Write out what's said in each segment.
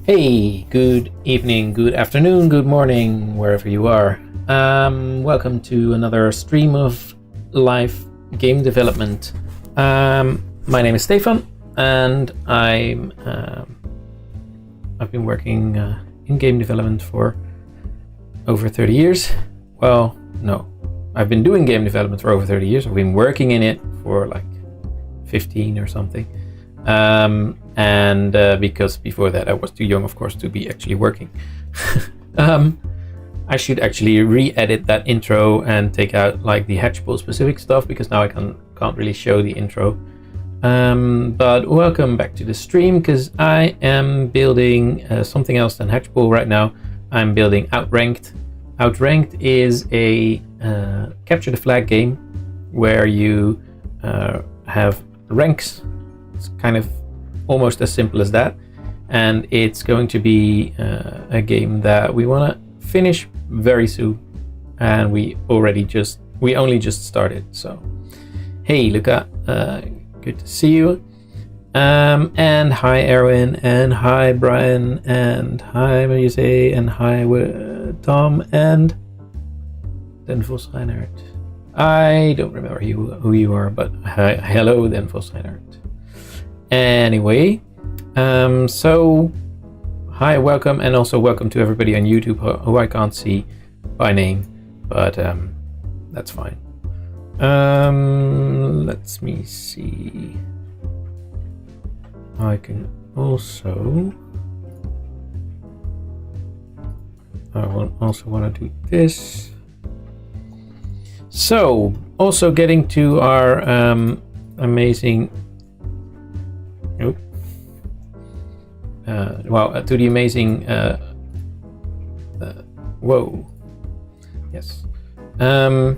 Hey, good evening, good afternoon, good morning, wherever you are. Welcome to another stream of live game development. My name is Stephan, and I've been working in game development for over 30 years. Well, no, I've been doing game development for over 30 years. I've been working in it for like 15 or something. Because before that I was too young, of course, to be actually working. I should actually re-edit that intro and take out like the Hatchpool specific stuff, because now I can't really show the intro. But welcome back to the stream, because I am building something else than Hatchpool right now. I'm building Outranked. Outranked is a capture the flag game where you have ranks. It's kind of almost as simple as that, and it's going to be a game that we want to finish very soon, and we only just started. So hey Luca, good to see you, and hi Erwin, and hi Brian, and hi Marise, and hi Tom, and Den Vos Reinhardt. I don't remember who you are, but hello Den Vos Reinhardt. Anyway, so hi, welcome, and also welcome to everybody on YouTube who I can't see by name, but that's fine. Let me see. I can also. I also want to do this. So, also getting to our amazing. To the amazing. Whoa. Yes. The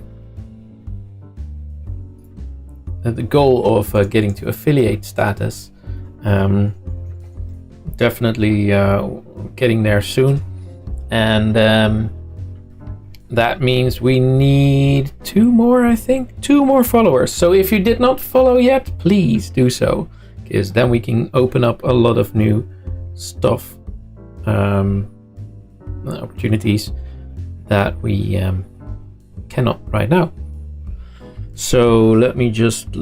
goal of getting to affiliate status. Definitely getting there soon, and that means we need two more followers. So if you did not follow yet, please do so, because then we can open up a lot of new stuff, opportunities that we cannot right now. So let me just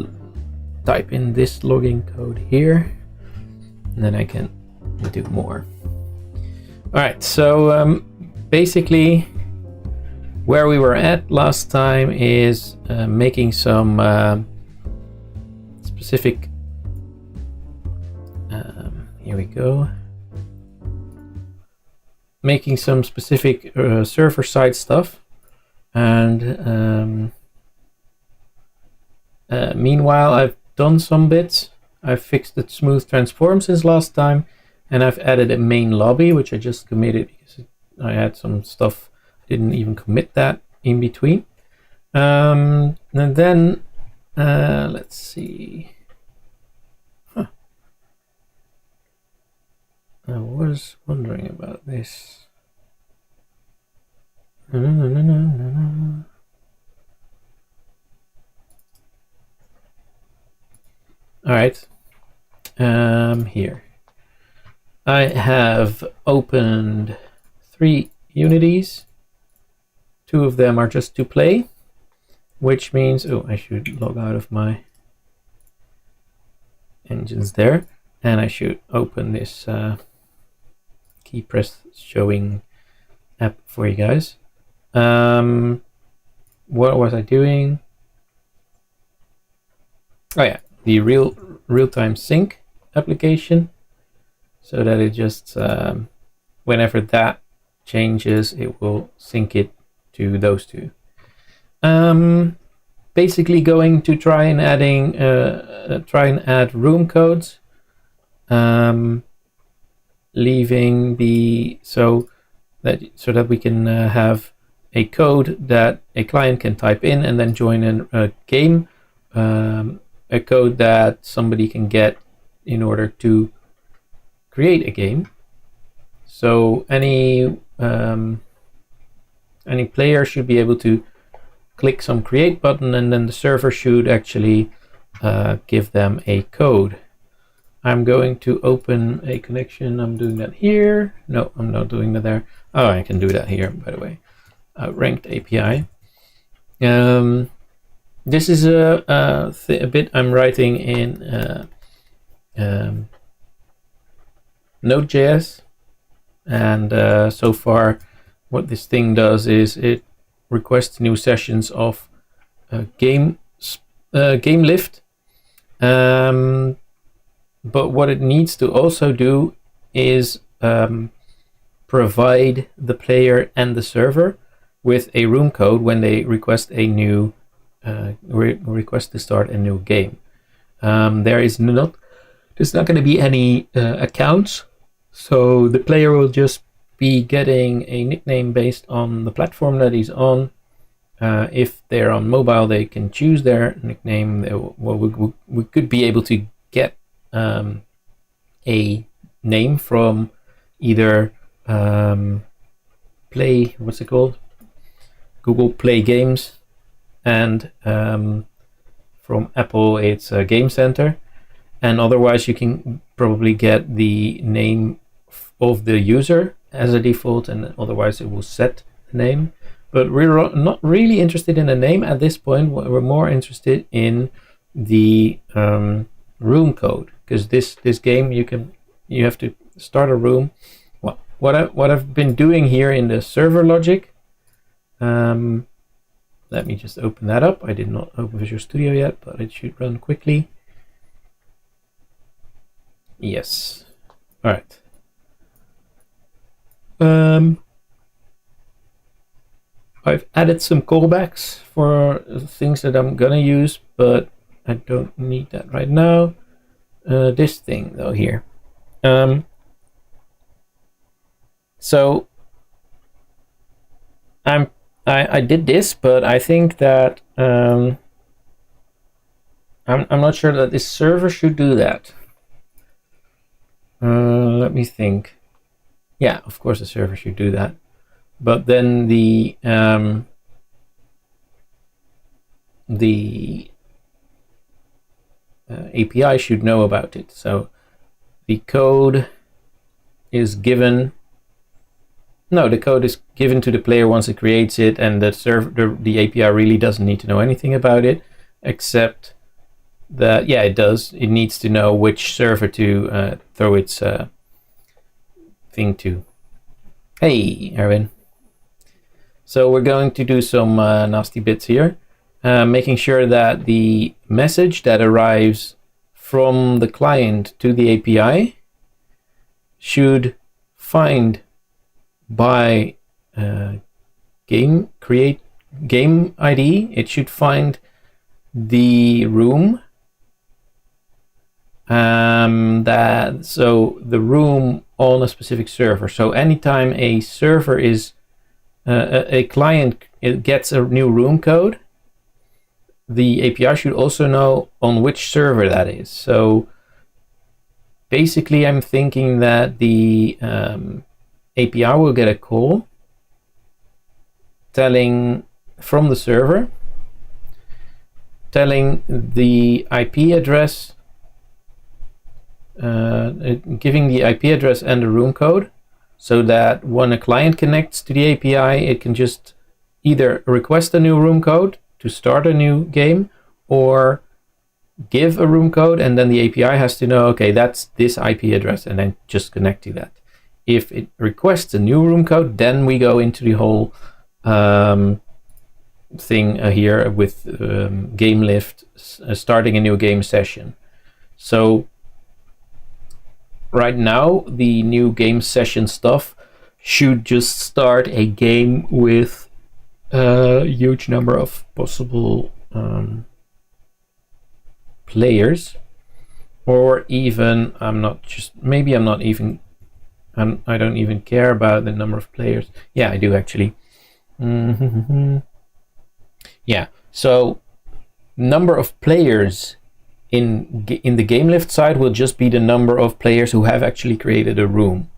type in this login code here, and then I can do more. All right, so basically where we were at last time is making some specific here we go. Making some specific server-side stuff, and meanwhile I've done some bits. I've fixed the smooth transform since last time, and I've added a main lobby, which I just committed because I had some stuff I didn't even commit that in between. And then let's see. I was wondering about this. No. All right. Here. I have opened 3 Unities. 2 of them are just to play, which means, I should log out of my engines there, and I should open this key press showing app for you guys. What was I doing? Oh yeah, the real-time sync application, so that it just whenever that changes, it will sync it to those two. Basically going to try and add room codes, leaving the so that we can have a code that a client can type in and then join in a game, a code that somebody can get in order to create a game. So any player should be able to click some create button, and then the server should actually give them a code. I'm going to open a connection. I'm doing that here. No, I'm not doing that there. Oh, I can do that here, by the way. Outranked API. This is a bit I'm writing in Node.js, and so far what this thing does is it requests new sessions of game lift, but what it needs to also do is provide the player and the server with a room code when they request a new request to start a new game. There's not going to be any accounts, so the player will just be getting a nickname based on the platform that he's on. If they're on mobile, they can choose their nickname. We could be able to get a name from either Google Play Games, and from Apple it's Game Center, and otherwise you can probably get the name of the user as a default, and otherwise it will set the name. But we're not really interested in the name at this point. We're more interested in the room code, because this game you have to start a room. Well, what I've been doing here in the server logic, let me just open that up. I did not open Visual Studio yet, but it should run quickly. Yes. All right. I've added some callbacks for things that I'm gonna use, but I don't need that right now. This thing though here. So I did this, but I think that I'm not sure that this server should do that. Let me think. Yeah, of course the server should do that, but then the API should know about it. So the code is given. No, the code is given to the player once it creates it, and the API really doesn't need to know anything about it, except that, yeah, it does. It needs to know which server to throw its thing to. Hey, Erwin. So we're going to do some nasty bits here, making sure that the message that arrives from the client to the API should find by create game ID. It should find the room, so the room on a specific server. So anytime a server is a client, it gets a new room code, the API should also know on which server that is. So basically I'm thinking that the API will get a call telling from the server, telling the IP address, giving the IP address and the room code, so that when a client connects to the API, it can just either request a new room code to start a new game, or give a room code, and then the API has to know, okay, that's this IP address, and then just connect to that. If it requests a new room code, then we go into the whole thing here with game lift, starting a new game session. So right now, the new game session stuff should just start a game with a huge number of possible players, or even I don't even care about the number of players. Yeah, I do actually. Yeah, so number of players in the game lift side will just be the number of players who have actually created a room.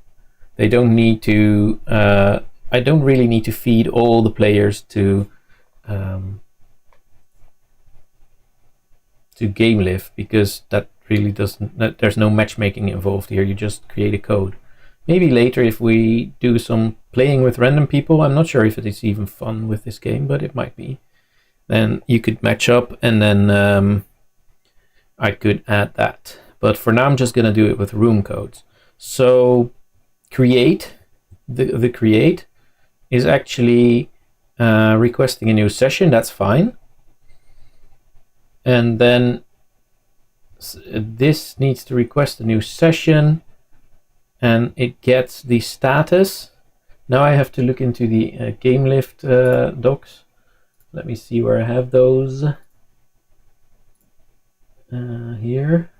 They don't need to I don't really need to feed all the players to game lift, because that really doesn't, there's no matchmaking involved here. You just create a code. Maybe later if we do some playing with random people, I'm not sure if it is even fun with this game, but it might be. Then you could match up and then I could add that. But for now I'm just gonna do it with room codes. So create, the create is actually requesting a new session, that's fine. And then this needs to request a new session and it gets the status. Now I have to look into the GameLift docs. Let me see where I have those. Here.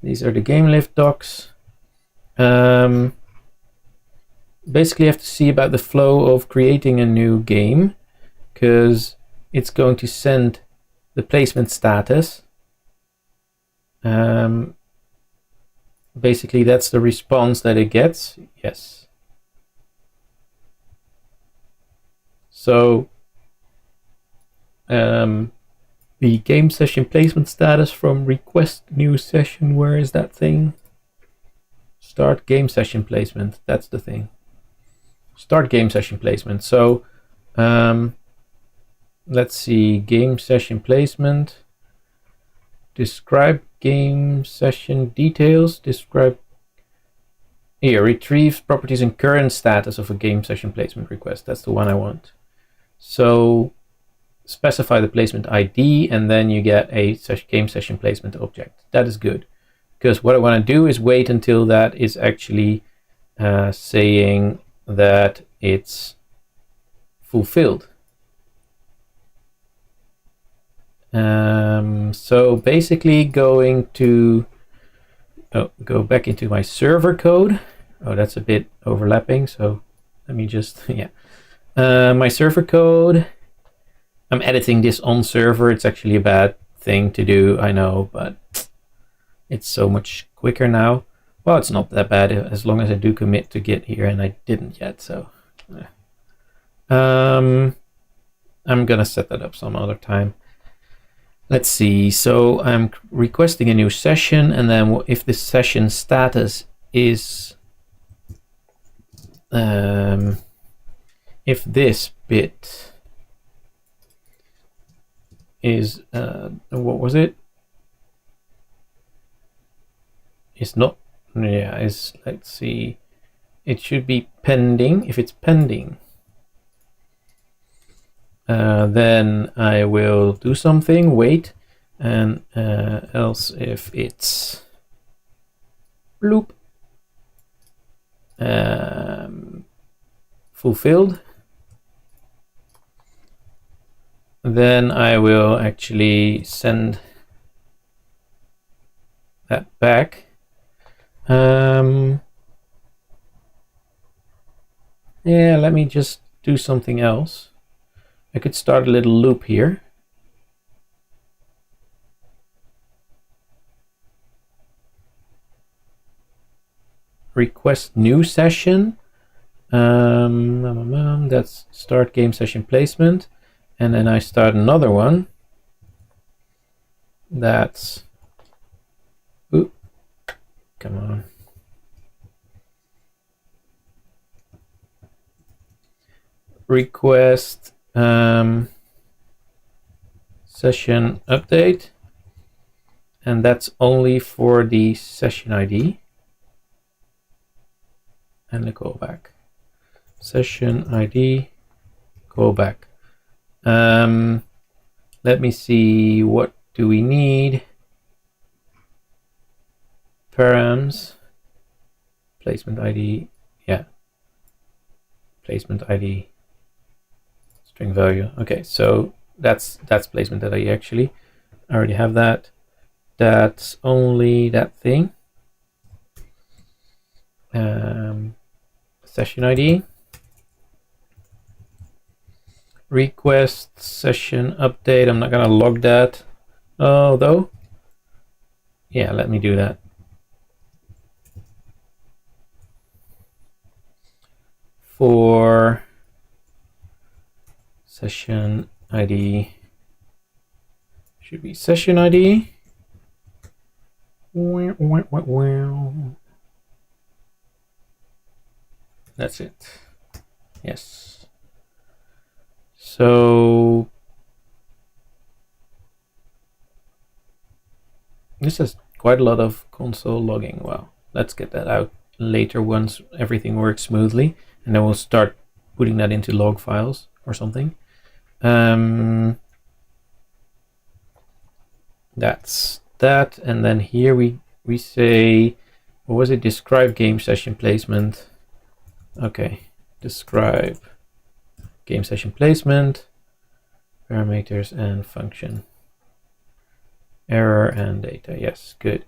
These are the GameLift docs. Basically, you have to see about the flow of creating a new game, because it's going to send the placement status. Basically, that's the response that it gets. Yes. So the game session placement status from request new session, where is that thing? Start game session placement, that's the thing. Start game session placement. So let's see, game session placement, describe game session details, describe here, retrieve properties and current status of a game session placement request. That's the one I want. So specify the placement ID and then you get a game session placement object. That is good, because what I want to do is wait until that is actually saying that it's fulfilled. So basically going to go back into my server code. Oh, that's a bit overlapping, so let me just my server code. I'm editing this on server. It's actually a bad thing to do, I know, but it's so much quicker now. Well, it's not that bad as long as I do commit to Git here, and I didn't yet, so I'm gonna set that up some other time. Let's see, so I'm requesting a new session, and then if the session status is if this bit is what was it? It's not, is, let's see, it should be pending. If it's pending, then I will do something, wait, and else if it's bloop fulfilled, then I will actually send that back. Yeah, let me just do something else. I could start a little loop here. Request new session. That's start game session placement. And then I start another one. That's, ooh, come on. Request session update, and that's only for the session ID and the callback. Session ID, callback. Let me see, what do we need? Params, placement ID, yeah, placement ID, string value. Okay, so that's placement ID actually. I already have that. That's only that thing. Session ID. Request session update. I'm not gonna log that, although, yeah, let me do that. For session ID should be session ID. That's it. Yes. So this is quite a lot of console logging. Well, let's get that out later once everything works smoothly, and then we'll start putting that into log files or something. That's that, and then here we say, what was it? Describe game session placement. Okay, describe game session placement, parameters and function, error and data. Yes, good.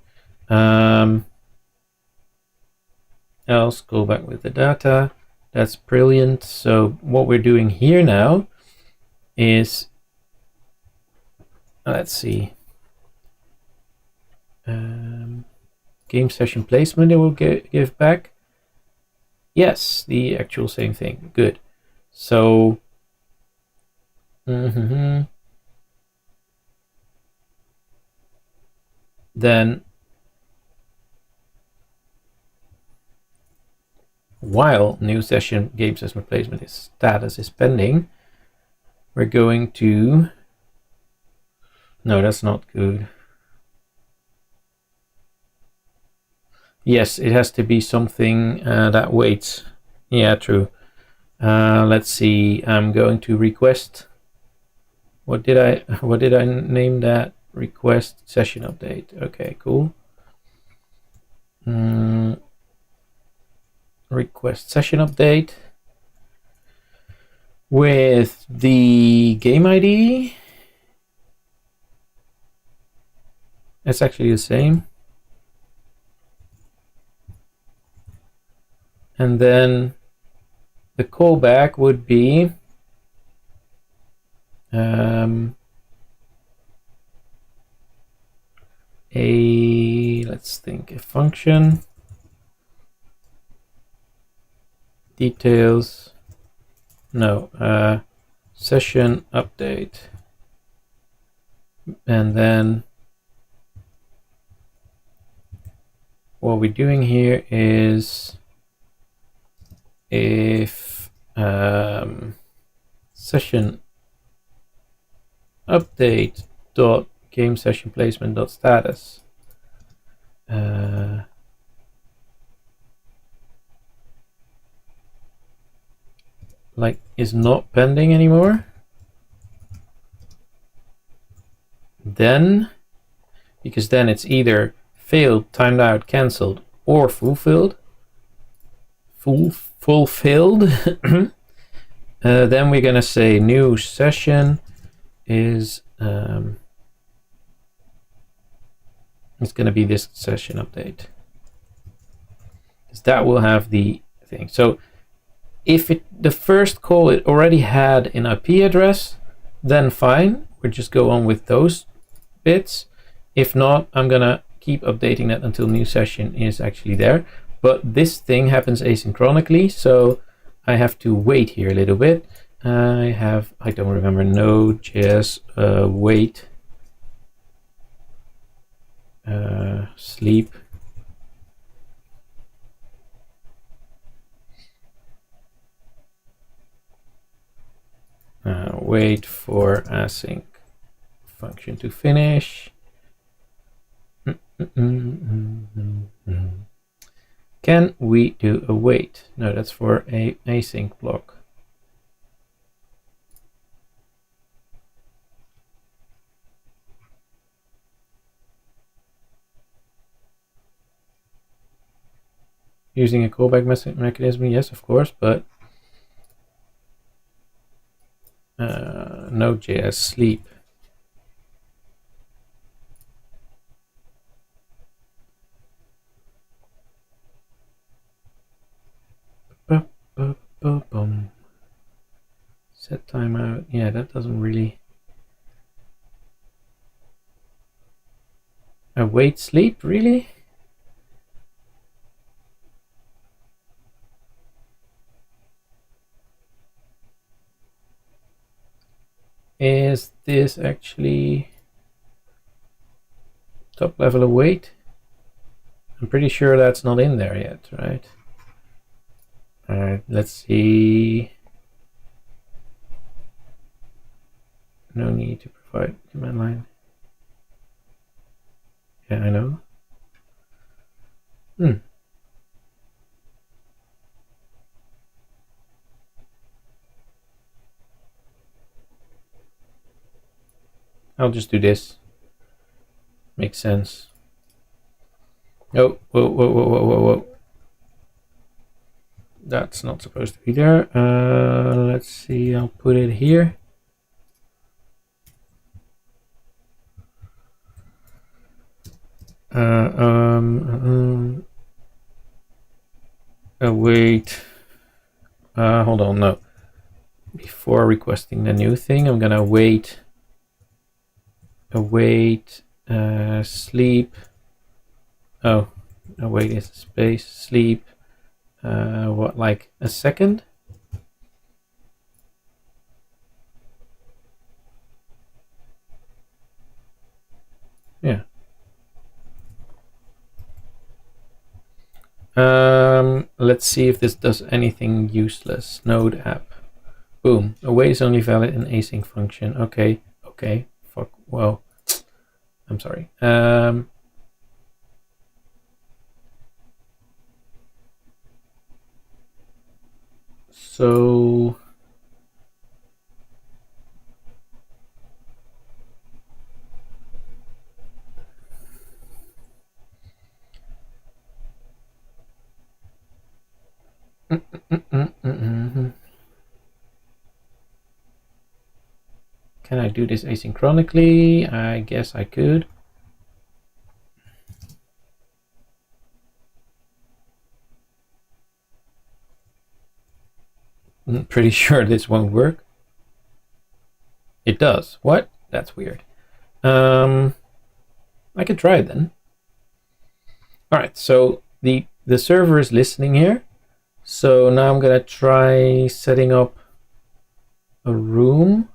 Else go back with the data. That's brilliant. So what we're doing here now is, let's see, game session placement it will give back. Yes, the actual same thing. Good. So then while new session game session placement status is pending, we're going to, no, that's not good. Yes, it has to be something that waits. Yeah, true. Let's see. I'm going to request. What did I name that? Request session update. Okay, cool. Request session update with the game ID. It's actually the same. And then the callback would be let's think, a function details, no, session update, and then what we're doing here is if session update dot game session placement dot status like is not pending anymore, then, because then it's either failed, timed out, cancelled, or fulfilled, then we're gonna say new session is it's gonna be this session update, because that will have the thing. So if the first call it already had an IP address, then fine, we'll just go on with those bits. If not, I'm gonna keep updating that until new session is actually there. But this thing happens asynchronically, so I have to wait here a little bit. I don't remember, Node.js wait sleep. Wait for async function to finish. Can we do a wait? No, that's for a async block. Using a callback mechanism, yes, of course, but Node.js sleep. Set timeout. Yeah, that doesn't really. Await sleep, really? Is this actually Top level await. I'm pretty sure that's not in there yet, right? Alright, let's see. No need to provide command line. Yeah, I know. I'll just do this. Makes sense. Oh, whoa, whoa, whoa, whoa, whoa, whoa. That's not supposed to be there. Let's see, I'll put it here. Wait. Hold on, no. Before requesting the new thing, I'm gonna await sleep. Oh, await is space, sleep. What, like a second? Yeah. Let's see if this does anything useless. Node app. Boom. Await is only valid in async function. Okay. Okay. Fuck. Well, I'm sorry. So can I do this asynchronically? I guess I could. I'm pretty sure this won't work. It does. What? That's weird. I could try it then. All right, so the server is listening here. So now I'm gonna try setting up a room.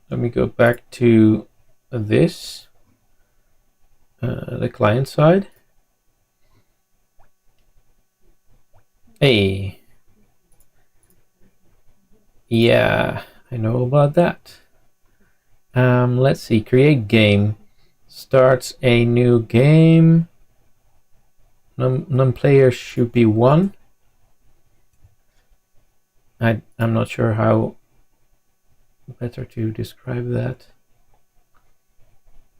Let me go back to this, the client side. Hey, yeah, I know about that. Let's see, create game, starts a new game. Num player should be 1. I'm not sure how better to describe that.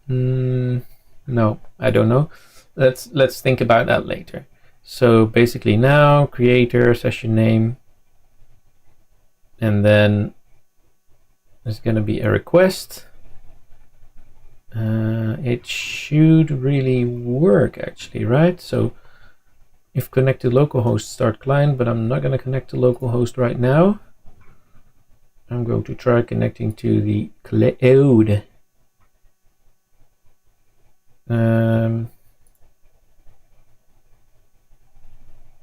No, I don't know. Let's think about that later. So basically now creator, session name, and then there's going to be a request. It should really work actually, right? So if connect to localhost, start client, but I'm not going to connect to localhost right now. I'm going to try connecting to the cloud.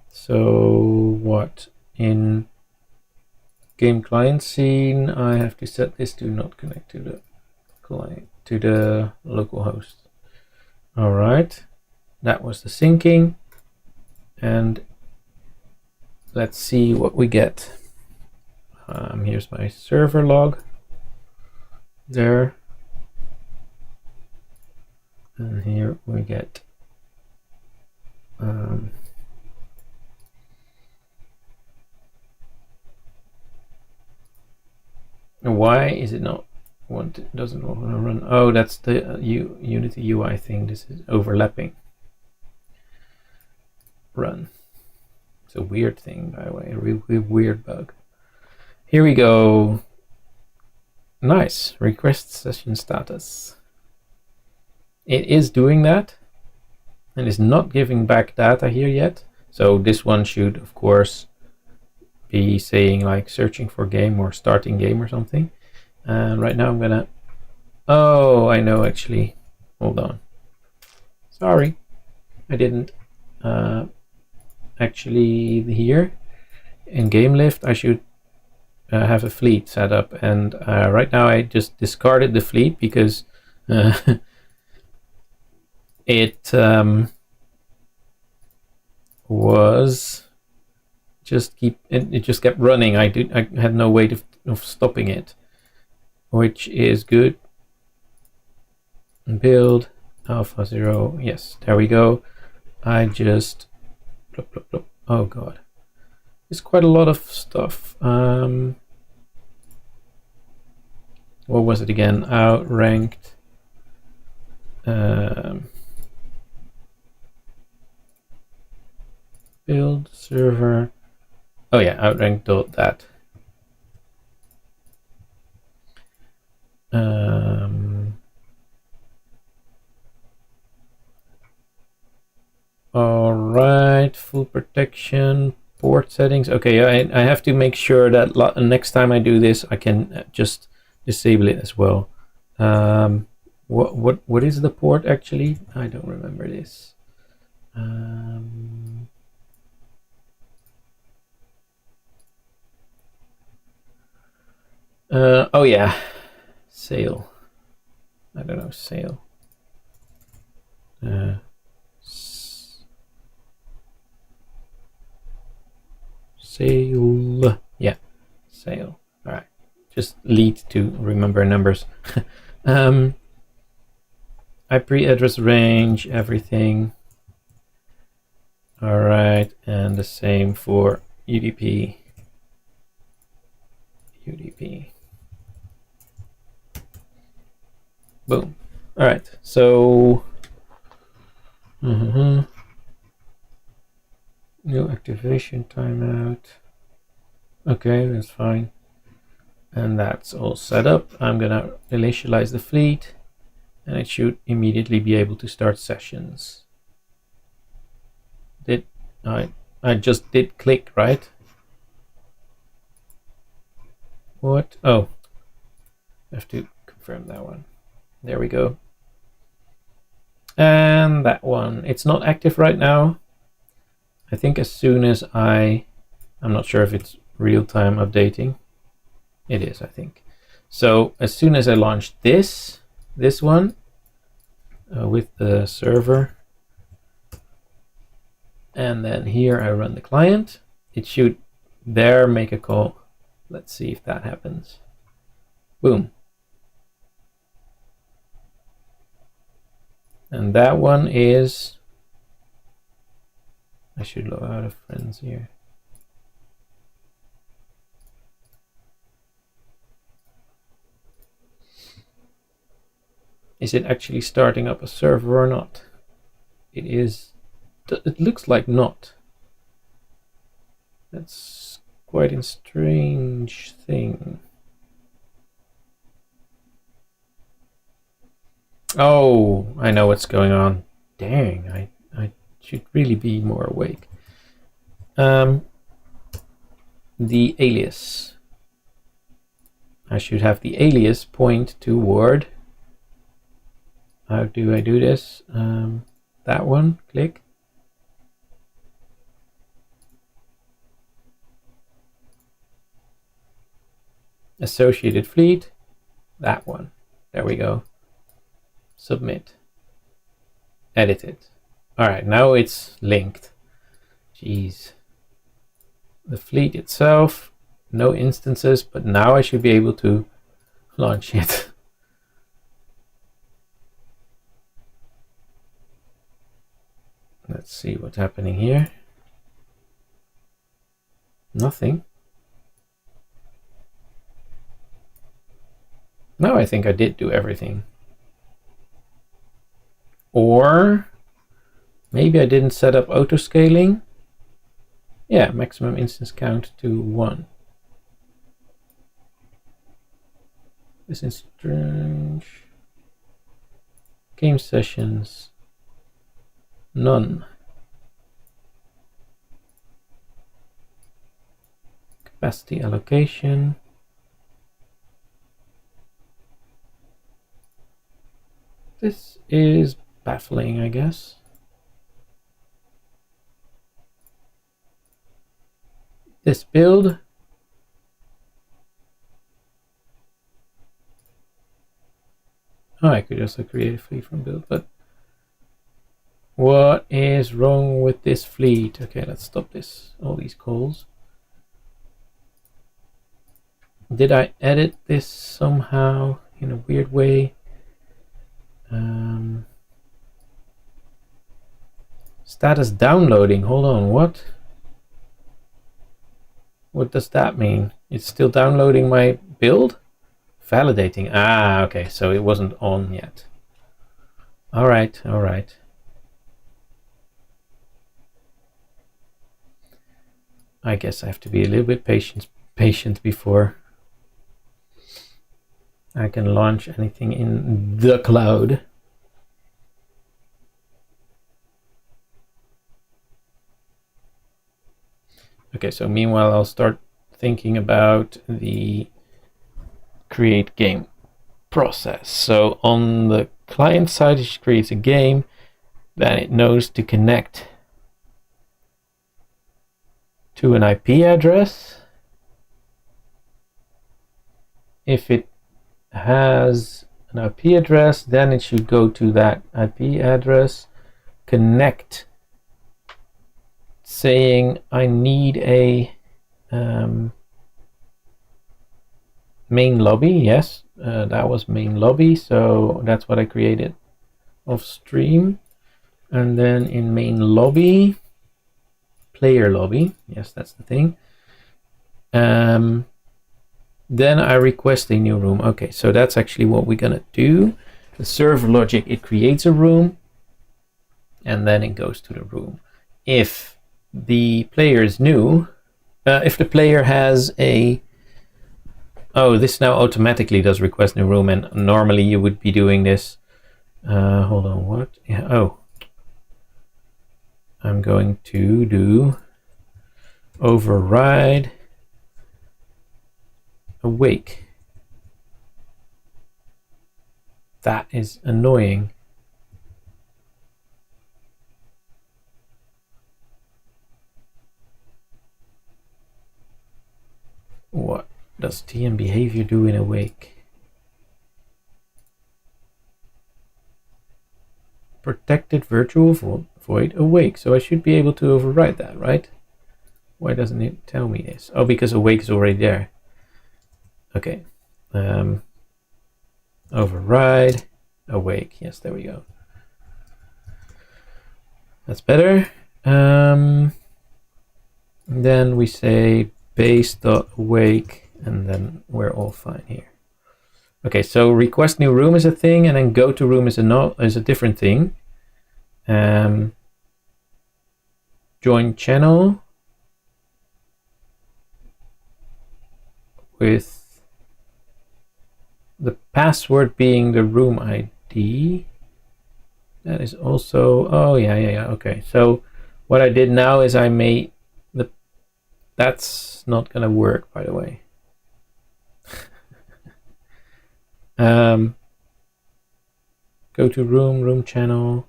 So what, in game client scene, I have to set this to not connect to the client, to the local host. All right, that was the syncing, and let's see what we get. Here's my server log there, and here we get why is it not doesn't want to run? Oh, that's the Unity UI thing. This is overlapping. Run. It's a weird thing, by the way, a really weird bug. Here we go. Nice. Request session status. It is doing that and is not giving back data here yet. So this one should, of course, be saying like searching for game or starting game or something. And right now I'm gonna, oh, I know actually. Hold on. Sorry, I didn't. Actually here in game lift I should have a fleet set up, and right now I just discarded the fleet because it was just it just kept running. I had no way of stopping it, which is good. Build alpha 0. Yes, there we go. I just plop, plop, plop. Oh god, it's quite a lot of stuff. What was it again? Outranked. Build server. Oh yeah, outranked.dat. All right, full protection, port settings. Okay, I have to make sure that next time I do this, I can just disable it as well. What is the port actually? I don't remember this. Oh yeah, sail. I don't know, sail. Sail. Yeah, sail. All right. Just lead to remember numbers. IP address range, everything. All right, and the same for UDP. UDP. Boom. All right, so new activation timeout. Okay, that's fine. And that's all set up. I'm gonna initialize the fleet, and it should immediately be able to start sessions. I just did click, right? What? Oh, I have to confirm that one. There we go. And that one, it's not active right now. I think as soon as I'm not sure if it's real-time updating. It is, I think. So as soon as I launch this one with the server, and then here I run the client, it should there make a call. Let's see if that happens. Boom. And that one is, I should log out of friends here. Is it actually starting up a server or not? It is. It looks like not. That's quite a strange thing. Oh, I know what's going on. Dang, I should really be more awake. The alias. I should have the alias point toward. How do I do this? That one, click. Associated fleet, that one. There we go. Submit. Edit it. All right, now it's linked. Jeez. The fleet itself, no instances, but now I should be able to launch it. Let's see what's happening here. Nothing. No, I think I did do everything. Or maybe I didn't set up auto scaling. Yeah, maximum instance count to 1. This is strange. Game sessions. None. Capacity allocation. This is baffling, I guess. This build. Oh, I could also create a fleet from build, but what is wrong with this fleet? Okay, let's stop this. All these calls. Did I edit this somehow in a weird way? Status downloading. Hold on, what? What does that mean? It's still downloading my build? Validating. Ah, okay, so it wasn't on yet. All right, all right. I guess I have to be a little bit patient before I can launch anything in the cloud. Okay, so meanwhile I'll start thinking about the create game process. So on the client side, it creates a game, then it knows to connect to an IP address. If it has an IP address, then it should go to that IP address, connect, saying I need a main lobby. Yes, that was main lobby, so that's what I created off stream. And then in main lobby, player lobby, yes, that's the thing. Then I request a new room. Okay, so that's actually what we're gonna do. The server logic, it creates a room and then it goes to the room. If the player is new, if the player has a, oh, this now automatically does request new room, and normally you would be doing this. Hold on, what? Yeah, oh, I'm going to do override awake. That is annoying. What does TM behavior do in awake? Protected virtual void awake. So I should be able to override that, right? Why doesn't it tell me this? Oh, because awake is already there. Okay. Override awake. Yes, there we go. That's better. Then we say base.awake, and then we're all fine here. Okay, so request new room is a thing, and then go to room is a different thing. Join channel with the password being the room ID. That is also, oh yeah, okay. So what I did now is I made the, that's not gonna work, by the way. Go to room channel,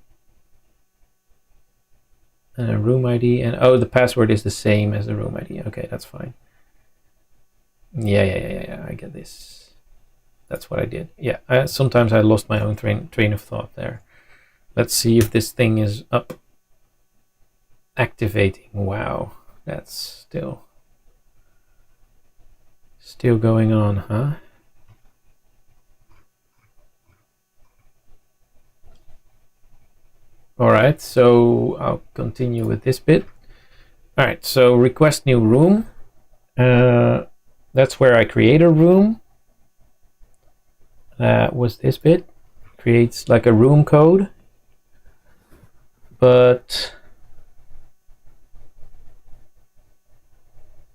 and a room ID, and oh, the password is the same as the room ID. Okay, that's fine. Yeah, I get this. That's what I did. Yeah, sometimes I lost my own train of thought there. Let's see if this thing is up. Activating. Wow, that's still going on, huh? All right, so I'll continue with this bit. All right, so request new room. That's where I create a room. That was this bit. Creates like a room code. But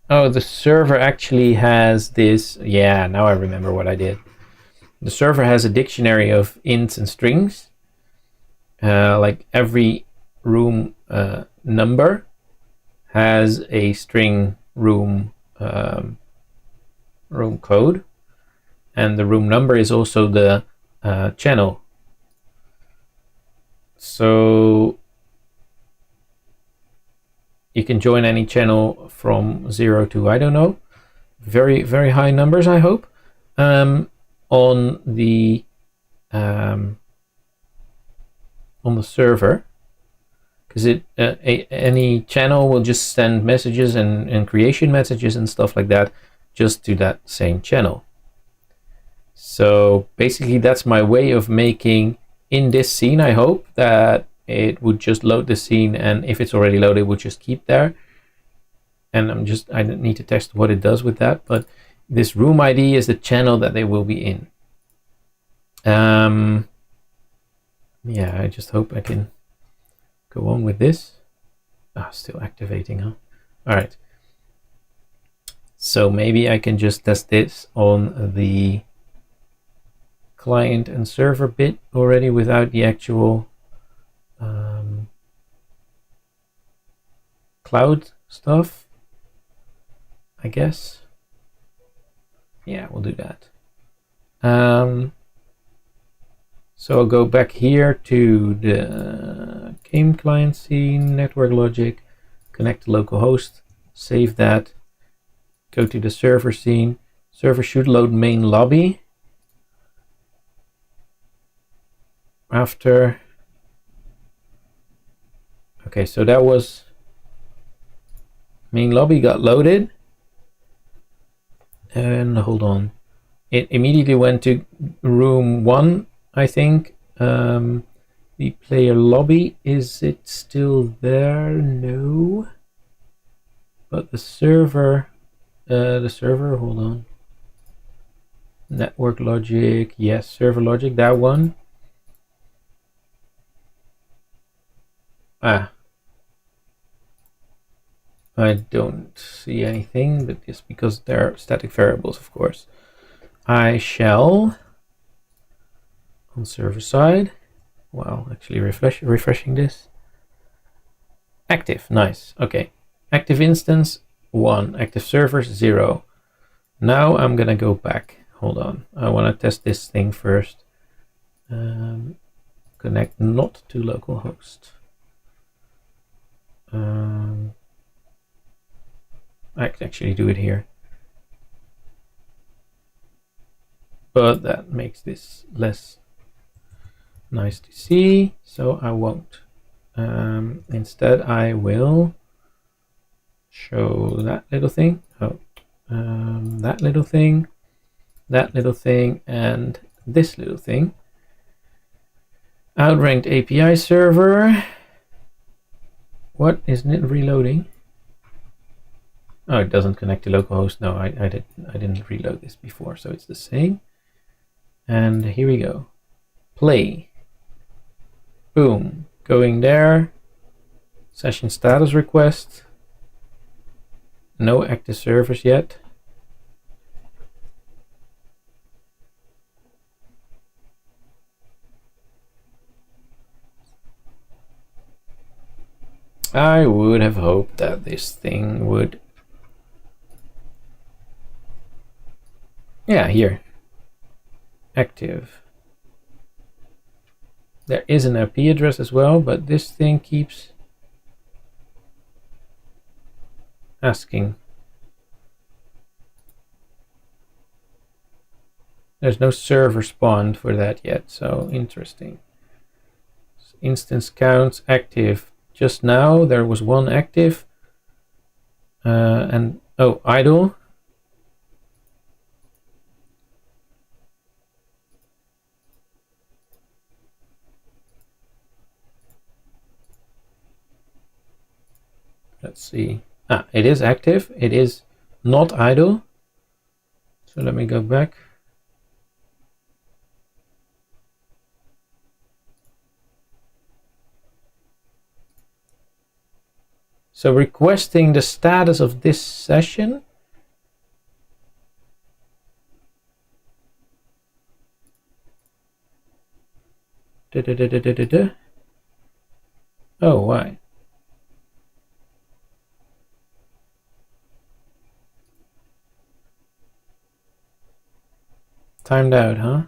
oh, the server actually has this. Yeah, now I remember what I did. The server has a dictionary of ints and strings. Like every room number has a string room code, and the room number is also the channel. So you can join any channel from 0 to, I don't know, very high numbers, I hope. On the on the server, because any channel will just send messages and creation messages and stuff like that just to that same channel. So basically that's my way of making in this scene. I hope that it would just load the scene, and if it's already loaded, it would just keep there. And I don't need to test what it does with that, but this room ID is the channel that they will be in. Yeah, I just hope I can go on with this. Still activating, huh? All right. So maybe I can just test this on the client and server bit already without the actual cloud stuff, I guess. Yeah, we'll do that. So I'll go back here to the game client scene, network logic, connect to localhost, save that, go to the server scene. Server should load main lobby. After, okay, so that was main lobby got loaded, and hold on, it immediately went to room 1, I think. The player lobby, is it still there? No. But the server, hold on. Network logic, yes, server logic, that one. I don't see anything, but just because they're static variables, of course. I shall, on server side, well, actually refreshing this. Active, nice, okay. Active instance, 1, active servers, 0. Now I'm gonna go back, hold on. I wanna test this thing first. Connect not to localhost. I can actually do it here, but that makes this less nice to see, so I won't. Instead I will show that little thing, that little thing, that little thing, and this little thing. Outranked API server. What, isn't it reloading? Oh, it doesn't connect to localhost. No, I didn't reload this before, so it's the same. And here we go. Play. Boom. Going there. Session status request. No active servers yet. I would have hoped that this thing would... Yeah, here. Active. There is an IP address as well, but this thing keeps asking. There's no server spawned for that yet, so interesting. Instance counts active. Just now there was one active, and oh, idle. Let's see. It is active. It is not idle. So let me go back. So requesting the status of this session. Oh, why? Timed out, huh?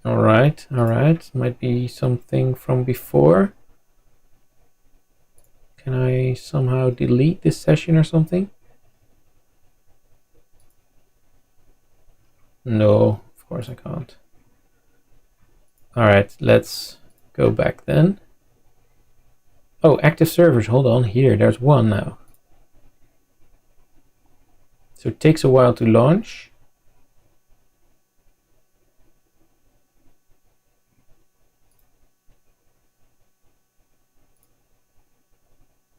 Alright, alright. Might be something from before. Can I somehow delete this session or something? No, of course I can't. All right, let's go back then. Oh, active servers, hold on, here, there's one now. So it takes a while to launch.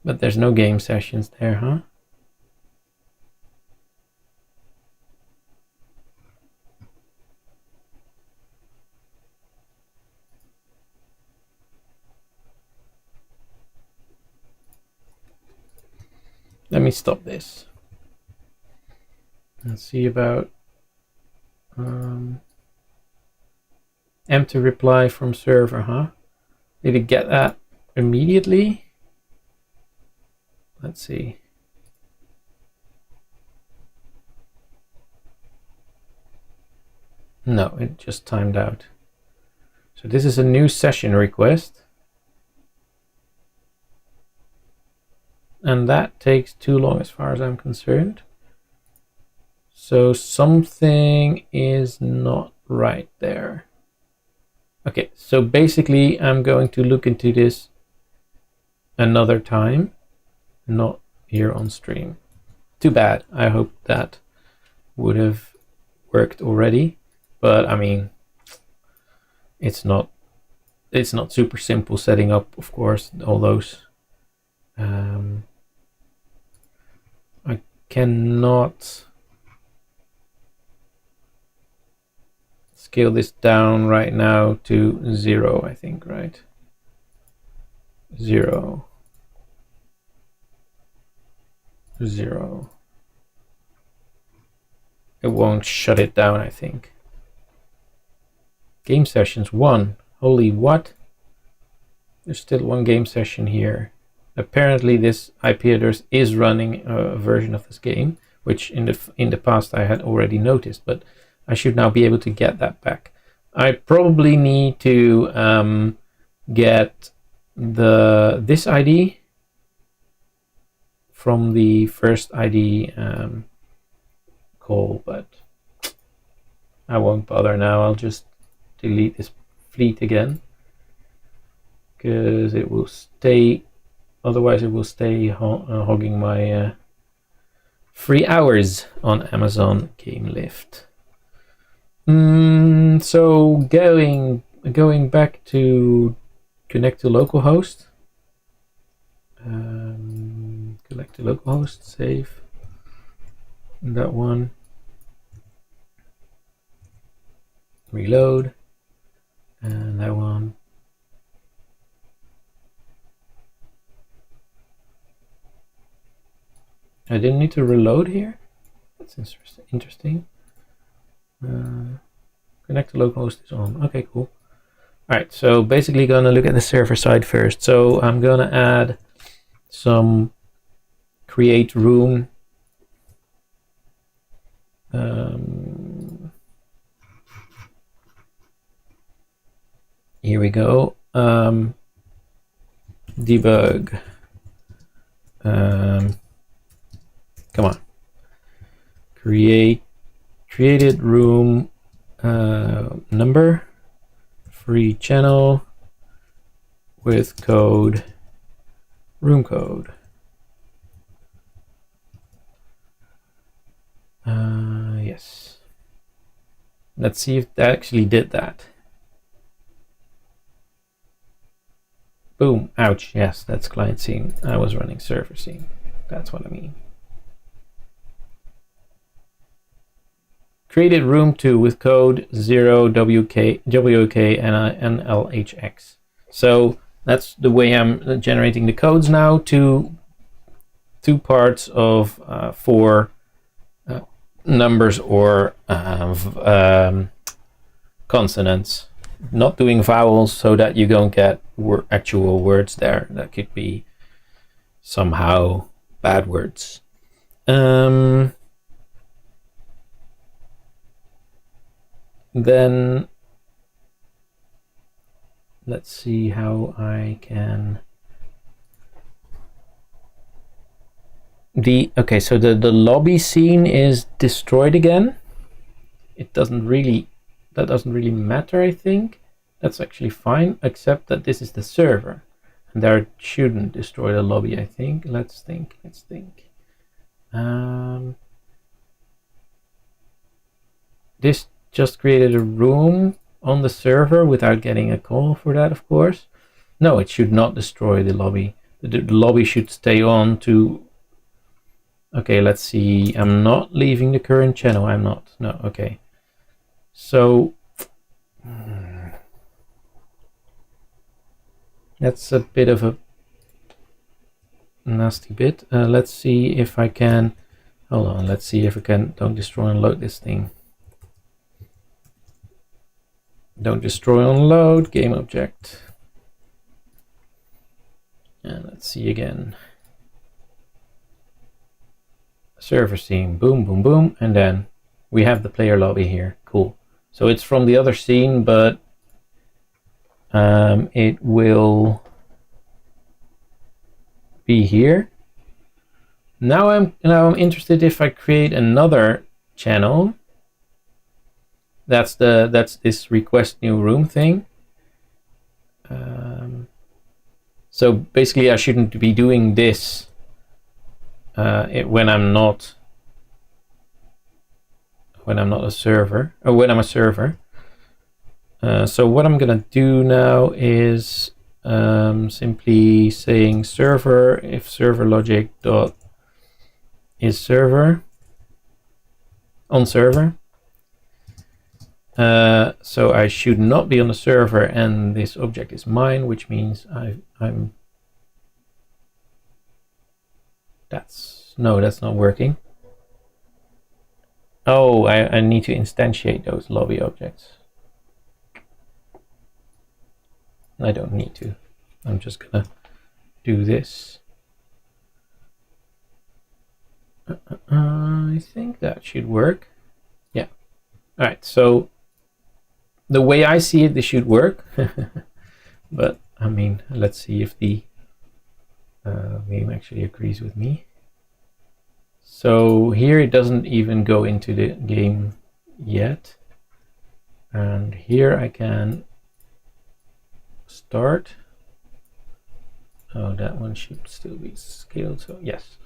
But there's no game sessions there, huh? Let me stop this. Let's see about empty reply from server, huh? Did it get that immediately? Let's see. No, it just timed out. So this is a new session request. And that takes too long as far as I'm concerned. So something is not right there. Okay, so basically I'm going to look into this another time, not here on stream. Too bad. I hope that would have worked already, but I mean, it's not super simple setting up, of course, all those. I cannot scale this down right now to 0, I think, right? 0, 0. It won't shut it down, I think. Game sessions 1. Holy what? There's still one game session here. Apparently this IP address is running a version of this game, which in the past I had already noticed, but I should now be able to get that back. I probably need to get this ID from the first ID call, but I won't bother now. I'll just delete this fleet again, because it will stay, otherwise it will stay hogging my free hours on Amazon Game Lift. So going back to connect to localhost. Connect to localhost, save that one. Reload, and that one. I didn't need to reload here. That's interesting. Connect to localhost is on. Okay, cool. All right, so basically gonna look at the server side first. So I'm gonna add some create room. Here we go. Debug. Come on. Created room number, free channel with code, room code. Yes. Let's see if that actually did that. Boom, ouch, yes, that's client scene. I was running server scene. That's what I mean. Created room 2 with code 0 WK and NLHX. So that's the way I'm generating the codes now. Two parts of 4 numbers or consonants. Not doing vowels so that you don't get actual words there. That could be somehow bad words. Then let's see how I can okay, so the lobby scene is destroyed again. it doesn't really, that doesn't really matter, I think. That's actually fine, except that this is the server. And there shouldn't destroy the lobby, I think. Let's think. This just created a room on the server without getting a call for that, of course. No, it should not destroy the lobby. The lobby should stay on to... Okay, let's see. I'm not leaving the current channel. I'm not. No, okay. So... that's a bit of a nasty bit. Let's see if I can... Hold on, let's see if I can... Don't destroy and load this thing. Don't destroy and load, game object. And let's see again. Server scene, boom, boom, boom. And then we have the player lobby here. Cool. So it's from the other scene, but it will be here. Now I'm interested if I create another channel. That's this request new room thing. So basically, I shouldn't be doing this when I'm not a server, or when I'm a server. So what I'm gonna do now is simply saying server if server logic dot is server on server. So I should not be on the server, and this object is mine, which means that's not working. Oh, I need to instantiate those lobby objects. I don't need to. I'm just gonna do this. I think that should work. Yeah. All right. So the way I see it, this should work. But I mean, let's see if the game actually agrees with me. So here it doesn't even go into the game yet. And here I can start. Oh, that one should still be scaled. So yes.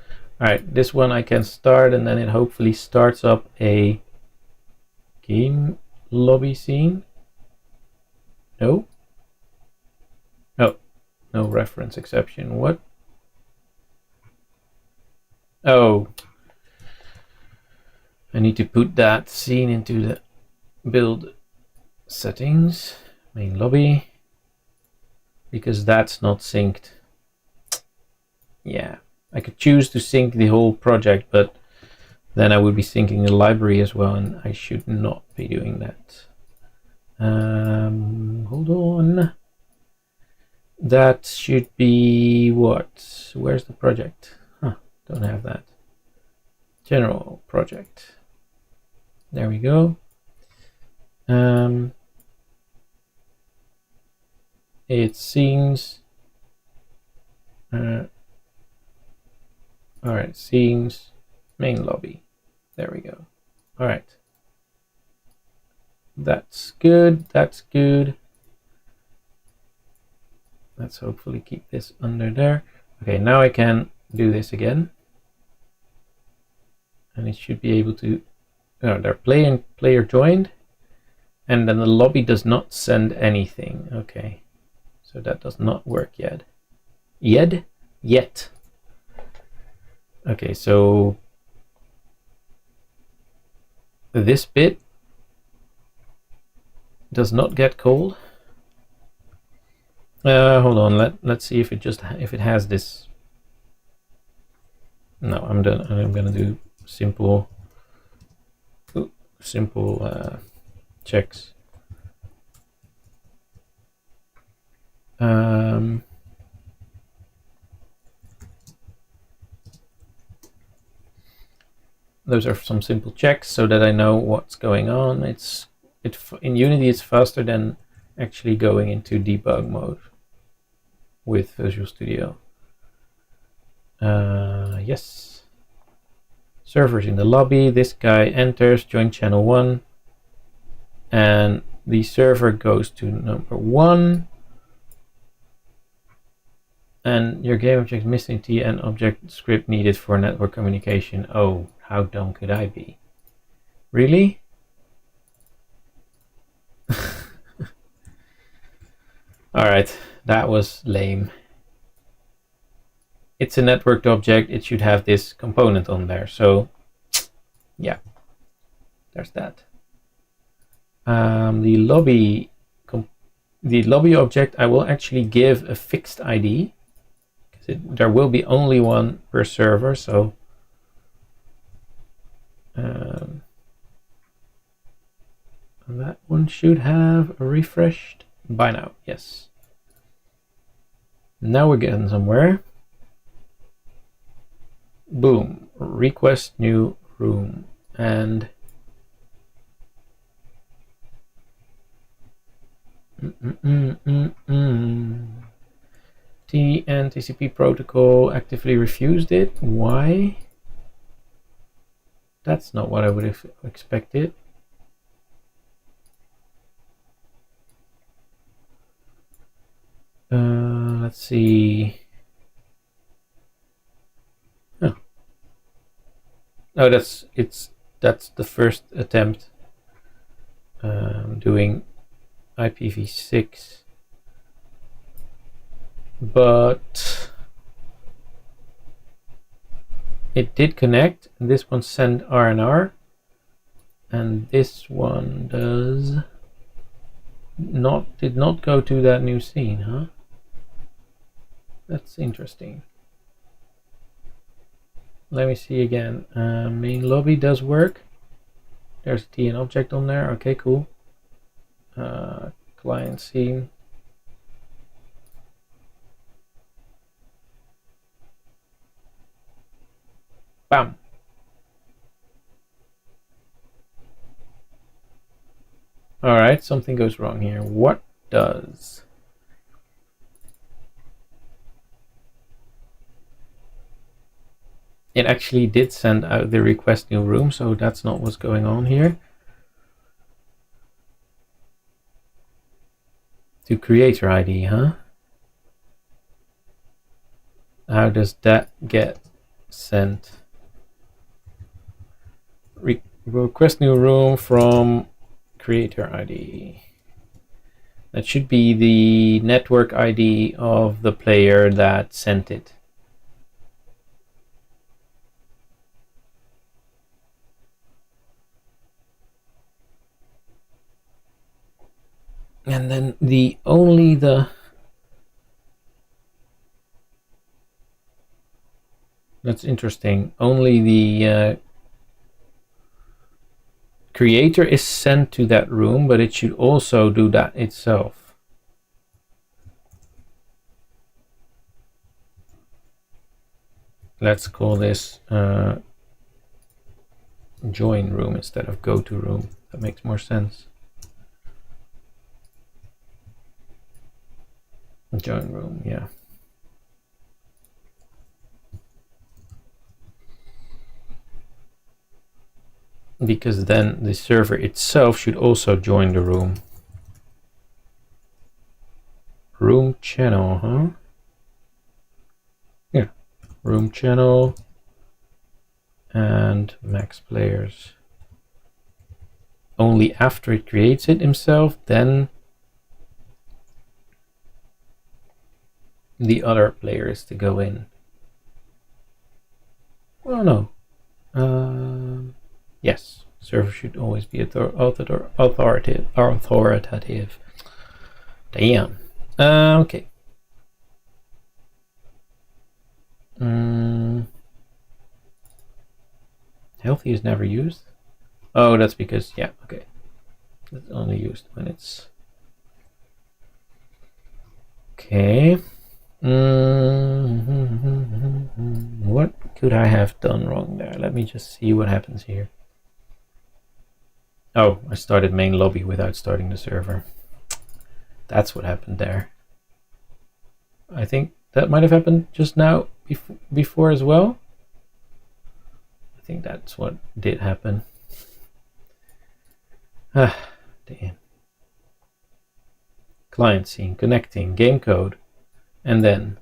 All right, this one I can start, and then it hopefully starts up a game lobby scene. No. Oh, no reference exception. What? Oh, I need to put that scene into the build settings, main lobby, because that's not synced. Yeah, I could choose to sync the whole project, but then I would be syncing the library as well, and I should not be doing that. Hold on. That should be what? Where's the project? Huh, don't have that. General project. There we go. It seems. All right, scenes, main lobby. There we go. All right. That's good. That's good. Let's hopefully keep this under there. Okay, now I can do this again. And it should be able to... Oh, they're player joined. And then the lobby does not send anything. Okay. So that does not work yet. Yet. Okay, so this bit does not get called. Hold on, let's see if it has this. No, I'm done. I'm gonna do simple checks. Those are some simple checks so that I know what's going on. In Unity it's faster than actually going into debug mode with Visual Studio. Yes. Servers in the lobby. This guy enters, join channel 1. and the server goes to number 1, and your game object missing T and object script needed for network communication. Oh, how dumb could I be? Really? Alright, that was lame. It's a networked object, it should have this component on there, so yeah, there's that. The lobby object, I will actually give a fixed ID, because there will be only one per server, so and that one should have refreshed by now. Yes. Now we're getting somewhere. Boom. Request new room. And T and TCP protocol actively refused it. Why? That's not what I would have expected. Let's see. Oh, that's the first attempt doing IPv6, but it did connect. This one sent RNR, and this one did not go to that new scene, huh? That's interesting. Let me see again. Main lobby does work. There's a TN object on there. Okay, cool. Client scene. Bam. All right, something goes wrong here. What does? It actually did send out the request new room, so that's not what's going on here. To creator ID, huh? How does that get sent? Request new room from creator ID. That should be the network ID of the player that sent it. And then that's interesting. Only the creator is sent to that room, but it should also do that itself. Let's call this join room instead of go to room. That makes more sense. Join room, yeah. Because then the server itself should also join the room. Room channel, huh? Yeah, room channel and max players. Only after it creates it himself, then the other player is to go in. Well, no. Yes, server should always be authoritative. Damn. Okay. Healthy is never used. Oh, that's because, yeah, okay. It's only used when it's... Okay. What could I have done wrong there? Let me just see what happens here. Oh, I started main lobby without starting the server. That's what happened there. I think that might have happened just now before as well. I think that's what did happen. Damn. Client scene, connecting, game code, and then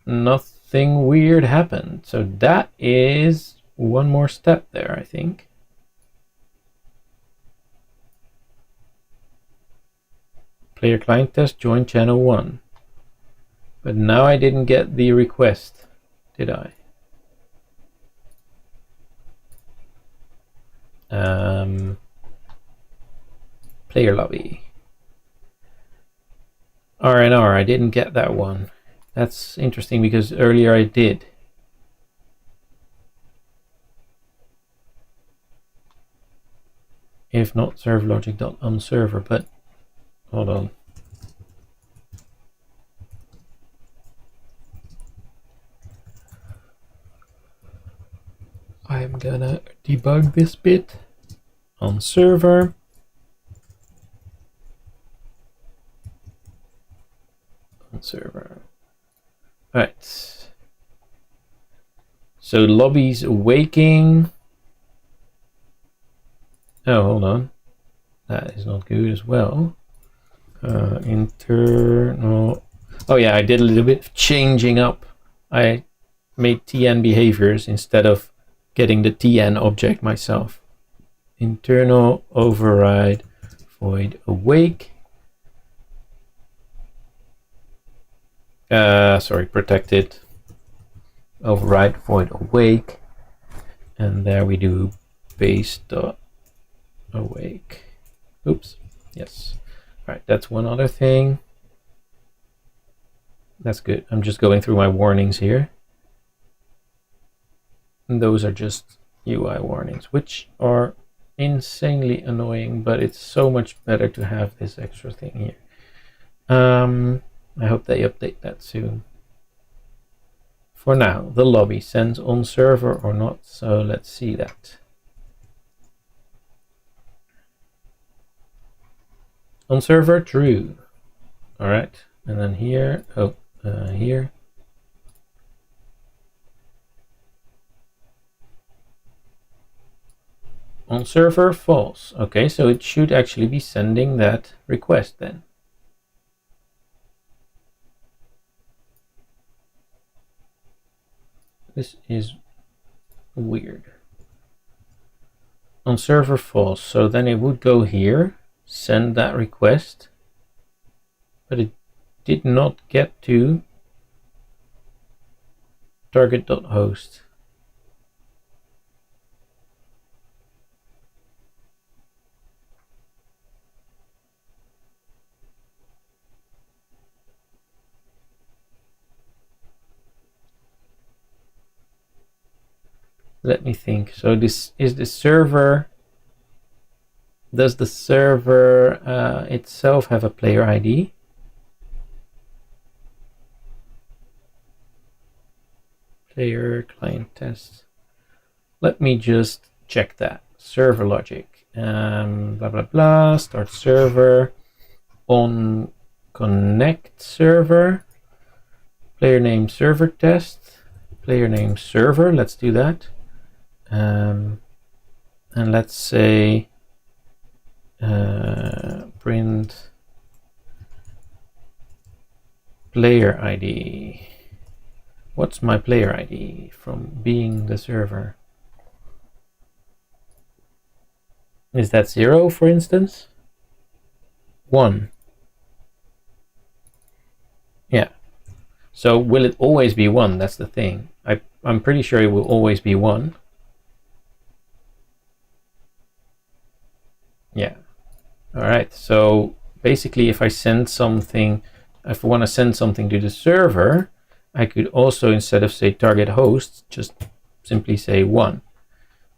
nothing weird happened. So that is one more step there, I think. Player client test, join channel 1. But now I didn't get the request, did I? Player lobby. RNR, I didn't get that one. That's interesting because earlier I did. If not, serve logic.onServer, but hold on. I'm gonna debug this bit on server. On server. Alright. So lobby's awaking. Oh, hold on. That is not good as well. Internal. Oh yeah, I did a little bit of changing up. I made TN behaviors instead of getting the TN object myself. Internal override void awake. Sorry, protected override void awake. And there we do base dot awake. Oops. Yes. All right, that's one other thing. That's good. I'm just going through my warnings here. And those are just UI warnings, which are insanely annoying, but it's so much better to have this extra thing here. I hope they update that soon. For now, the lobby sends on server or not, so let's see that. On server, true. All right, and then here, here. On server, false. Okay, so it should actually be sending that request then. This is weird. On server, false. So then it would go here, send that request, but it did not get to target.host. Let me think. So this is the server. Does the server itself have a player ID? Player client test. Let me just check that. Server logic. Blah blah blah. Start server. On connect server. Player name server test. Player name server. Let's do that. And let's say print player ID. What's my player ID from being the server? Is that 0, for instance? 1. Yeah. So will it always be 1? That's the thing. I'm pretty sure it will always be 1. Yeah. All right. So basically, if I send something, if I want to send something to the server, I could also, instead of say target host, just simply say 1.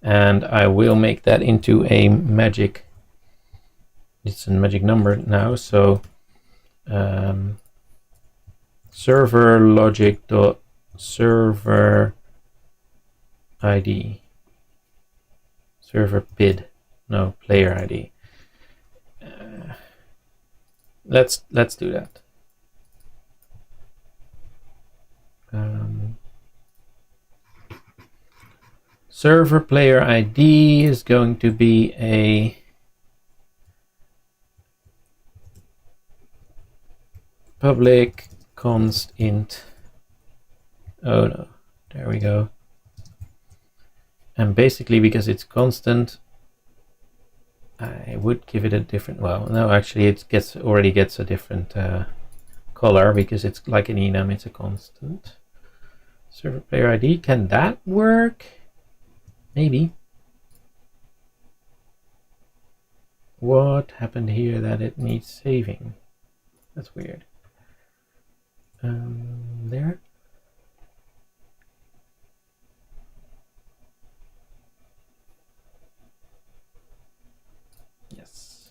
And I will make that into a magic. It's a magic number now. So server logic dot server ID. Server PID. No, player ID. Let's do that. server player ID is going to be a public const int. Oh no, there we go. And basically, because it's constant, I would give it a different, well, no, actually it already gets a different color because it's like an enum, it's a constant. Server player ID, can that work? Maybe. What happened here that it needs saving? That's weird. There. Yes.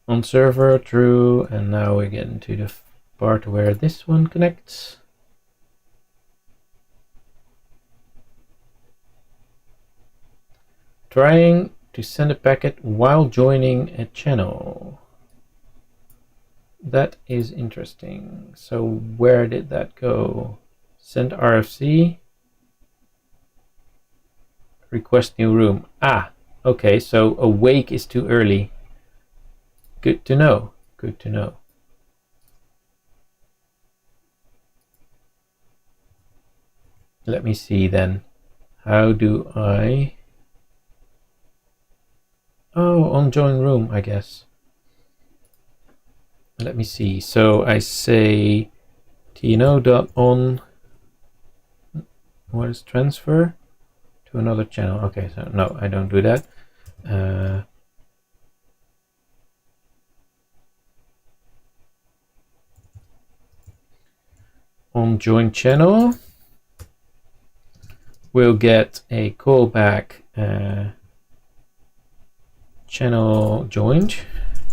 On server, true, and now we're getting to the part where this one connects. Trying to send a packet while joining a channel. That is interesting. So where did that go? Send RFC. Request new room. Ah, okay, so awake is too early. Good to know. Good to know. Let me see then. How do I... Oh, on join room, I guess. Let me see. So I say tno.on. What is transfer to another channel? Okay, so no, I don't do that. On join channel, we'll get a callback. Channel joined.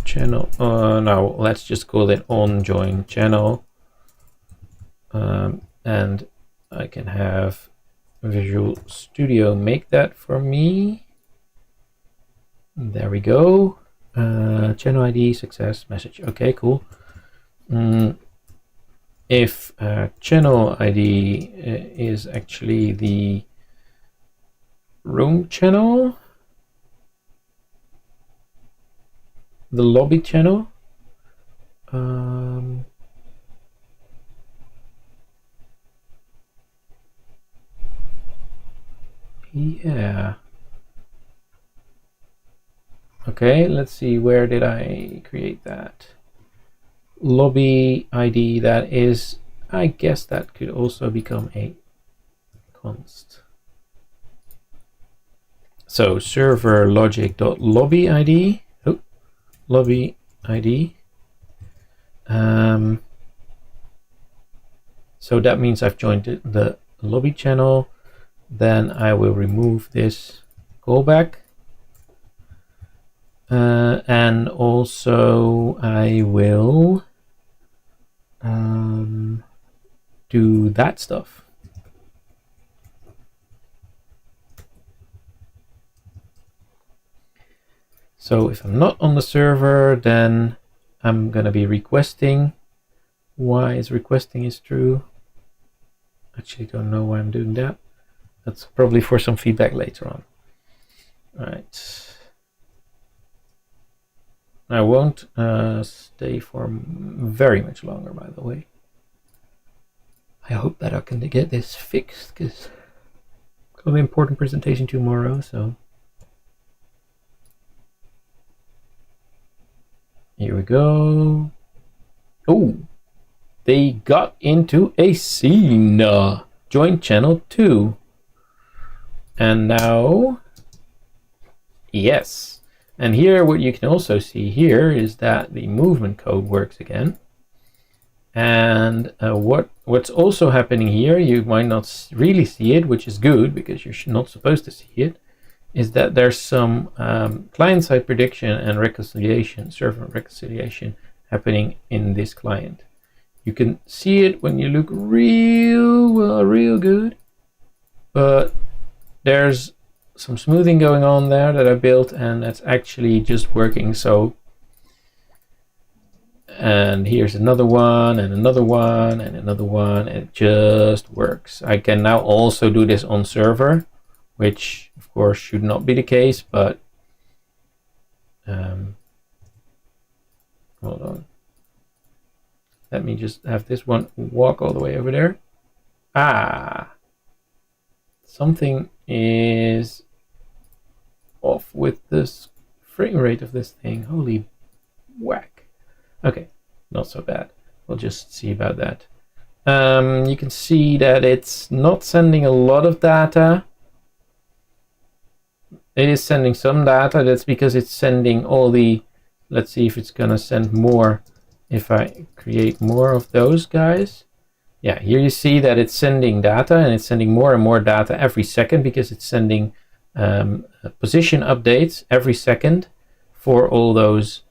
Channel. No, let's just call it on join channel. And I can have Visual Studio make that for me. There we go. Channel ID success message. Okay, cool. If channel ID is actually the room channel, the lobby channel, yeah. Okay, let's see, where did I create that? Lobby ID, that is, I guess that could also become a const. So server logic.lobby ID, lobby ID. So that means I've joined the lobby channel. Then I will remove this callback. And also I will do that stuff. So if I'm not on the server, then I'm gonna be requesting. Why is requesting is true? Actually don't know why I'm doing that. That's probably for some feedback later on. All right. I won't stay for very much longer, by the way. I hope that I can get this fixed, because I've got an important presentation tomorrow, so. Here we go. Oh, they got into a scene. Join channel 2. And now, yes. And here, what you can also see here is that the movement code works again. And what's also happening here, you might not really see it, which is good because you're not supposed to see it, is that there's some client-side prediction and reconciliation, server reconciliation happening in this client. You can see it when you look real good, but there's some smoothing going on there that I built, and that's actually just working. So and here's another one, and another one, and another one. It just works. I can now also do this on server, which of course should not be the case, but hold on. Let me just have this one walk all the way over there. Something is off with this frame rate of this thing. Holy whack. Okay, not so bad. We'll just see about that. You can see that it's not sending a lot of data. It is sending some data. That's because it's sending all the, let's see if it's gonna send more if I create more of those guys. Yeah, here you see that it's sending data, and it's sending more and more data every second because it's sending position updates every second for all those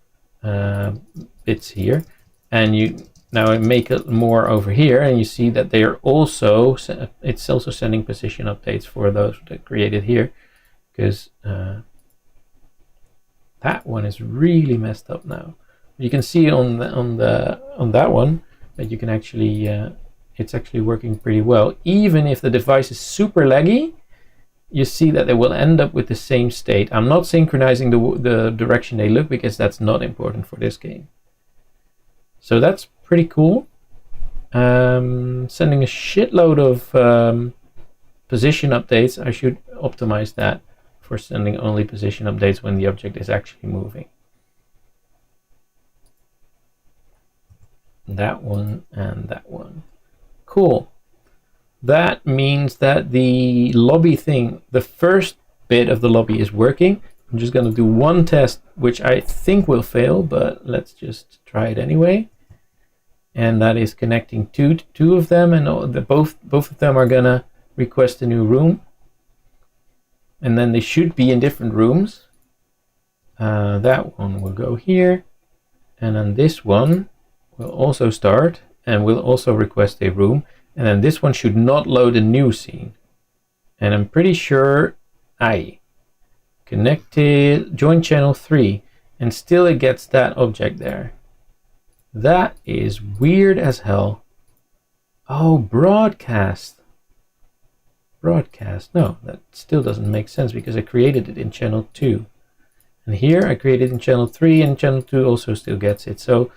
bits here. And you now make it more over here, and you see that they are also, it's also sending position updates for those that created here, because that one is really messed up now. You can see on that one that you can actually it's actually working pretty well. Even if the device is super laggy, you see that they will end up with the same state. I'm not synchronizing the direction they look because that's not important for this game. So that's pretty cool. Sending a shitload of position updates. I should optimize that for sending only position updates when the object is actually moving. That one and that one. Cool. That means that the lobby thing, the first bit of the lobby is working. I'm just going to do one test, which I think will fail, but let's just try it anyway. And that is connecting two of them, and both of them are going to request a new room. And then they should be in different rooms. That one will go here, and then this one will also start and will also request a room, and then this one should not load a new scene. And I'm pretty sure I connected, join channel 3, and still it gets that object there. That is weird as hell. Oh, broadcast. Broadcast. No, that still doesn't make sense because I created it in channel 2. And here I created in channel 3, and channel 2 also still gets it. So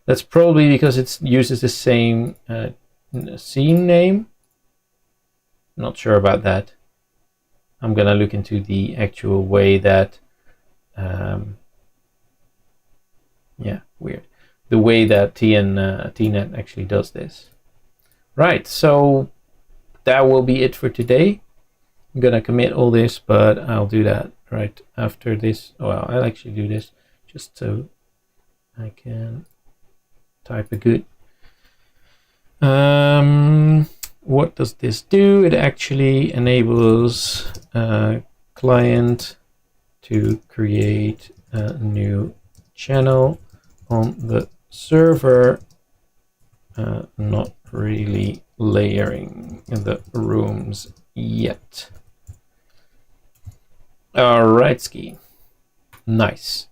that's probably because it uses the same scene name. Not sure about that. I'm gonna look into the actual way that yeah, weird. The way that TNet actually does this. Right, so that will be it for today. I'm gonna commit all this, but I'll do that right after this. Well, I'll actually do this just so I can type a good. What does this do? It actually enables a client to create a new channel on the server, not really layering the rooms yet. Alright, Ski. Nice.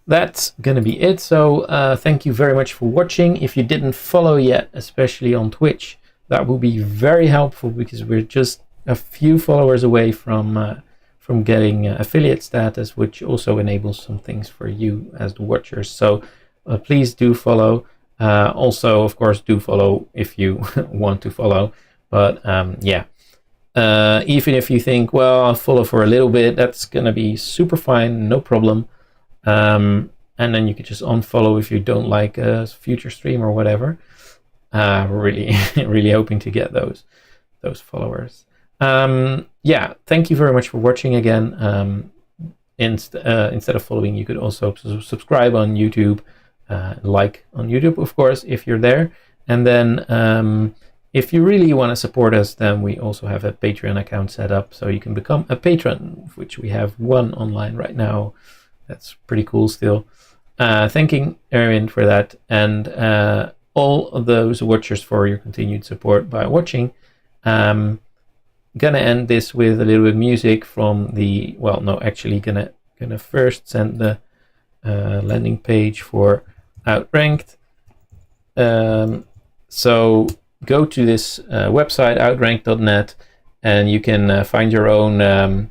That's gonna be it. So thank you very much for watching. If you didn't follow yet, especially on Twitch, that will be very helpful because we're just a few followers away from getting affiliate status, which also enables some things for you as the watchers. So please do follow. Also, of course, do follow if you want to follow. But yeah, even if you think, well, I'll follow for a little bit, that's gonna be super fine, no problem. And then you could just unfollow if you don't like a future stream or whatever. Really, really hoping to get those followers. Yeah, thank you very much for watching again. Instead of following, you could also subscribe on YouTube, like on YouTube, of course, if you're there. And then if you really want to support us, then we also have a Patreon account set up, so you can become a patron, which we have one online right now. That's pretty cool still. Thanking Erin for that, and all of those watchers for your continued support by watching. Gonna end this with a little bit of music from the, well, no, actually gonna first send the landing page for Outranked, So go to this website, outranked.net, and you can find your own.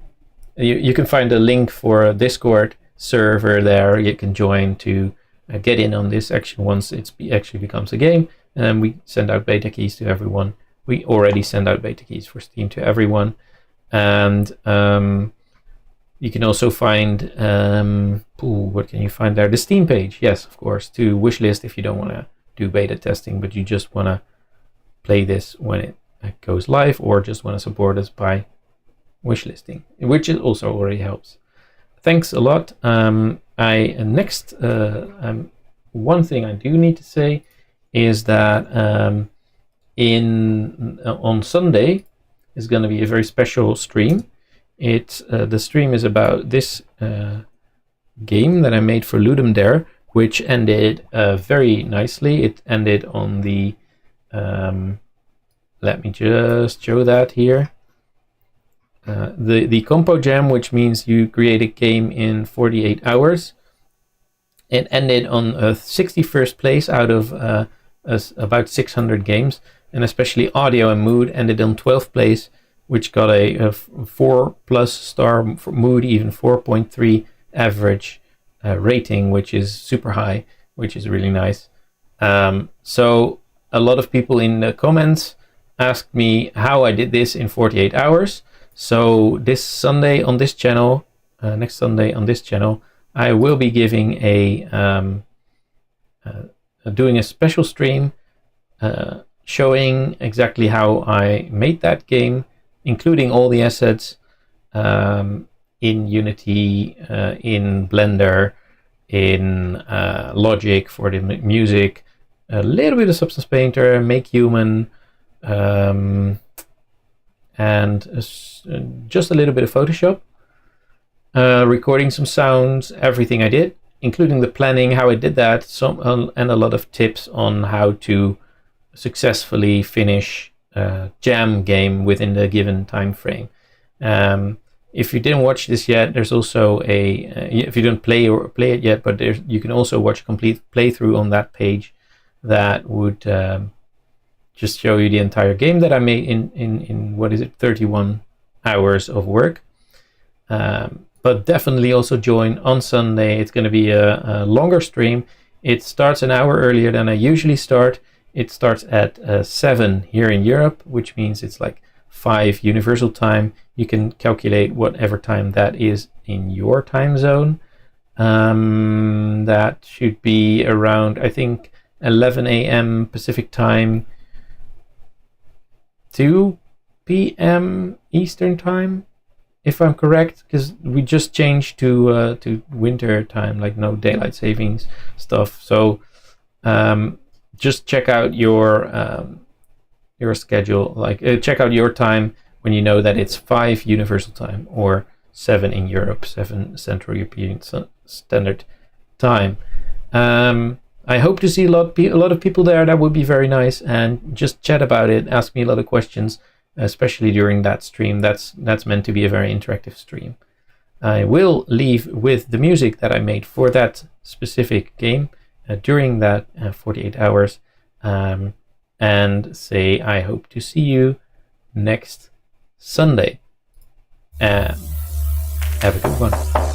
You can find a link for a Discord server there. You can join to get in on this action once it actually becomes a game. And we send out beta keys to everyone. We already send out beta keys for Steam to everyone. And you can also find, what can you find there? The Steam page, yes, of course, to wishlist if you don't want to do beta testing, but you just want to play this when it goes live, or just want to support us by wishlisting, which also already helps. Thanks a lot. One thing I do need to say is that on Sunday is going to be a very special stream. The stream is about this game that I made for Ludum Dare, which ended very nicely. It ended on the let me just show that here. The Compo Jam, which means you create a game in 48 hours. It ended on 61st place out of about 600 games, and especially Audio and Mood ended on 12th place, which got a 4+ star for Mood, even 4.3 average rating, which is super high, which is really nice. So a lot of people in the comments asked me how I did this in 48 hours. So this Sunday on this channel, next Sunday on this channel, I will be giving doing a special stream showing exactly how I made that game, including all the assets in Unity, in Blender, in Logic for the music, a little bit of Substance Painter, Make Human, and just a little bit of Photoshop, recording some sounds, everything I did, including the planning, how I did that, and a lot of tips on how to successfully finish a jam game within the given time frame. If you didn't watch this yet, there's also if you didn't play it yet, but you can also watch a complete playthrough on that page that would just show you the entire game that I made in what is it, 31 hours of work. But definitely also join on Sunday. It's going to be a longer stream. It starts an hour earlier than I usually start. It starts at 7 here in Europe, which means it's like 5 universal time. You can calculate whatever time that is in your time zone. That should be around, I think, 11 a.m. Pacific time, 2 p.m. Eastern time, if I'm correct, because we just changed to winter time, like no daylight savings stuff. So just check out your schedule, like check out your time when you know that it's 5 universal time or 7 in Europe, 7 Central European Standard Time. I hope to see a lot of people there. That would be very nice, and just chat about it, ask me a lot of questions, especially during that stream. That's meant to be a very interactive stream. I will leave with the music that I made for that specific game during that 48 hours, and say I hope to see you next Sunday. Have a good one.